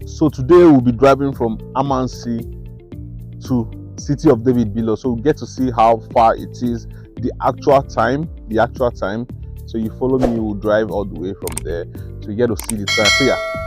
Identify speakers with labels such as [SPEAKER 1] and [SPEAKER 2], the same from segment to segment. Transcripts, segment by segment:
[SPEAKER 1] So today we'll be driving from Amansi to City of David below. So we'll get to see how far it is, the actual time. So you follow me, we'll drive all the way from there. So you get to see the time. So yeah.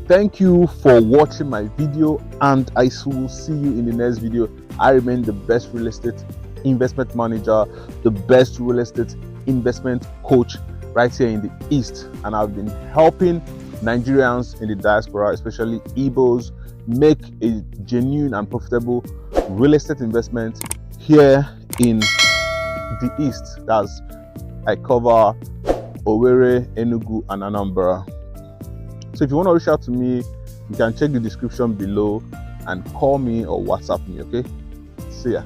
[SPEAKER 1] Thank you for watching my video, and I will see you in the next video. I remain the best real estate investment manager, the best real estate investment coach right here in the East, and I've been helping Nigerians in the diaspora, especially Igbos, make a genuine and profitable real estate investment here in the East. That's, I cover Owerri, Enugu, and Anambra. So if you want to reach out to me, you can check the description below and call me or WhatsApp me, okay? See ya.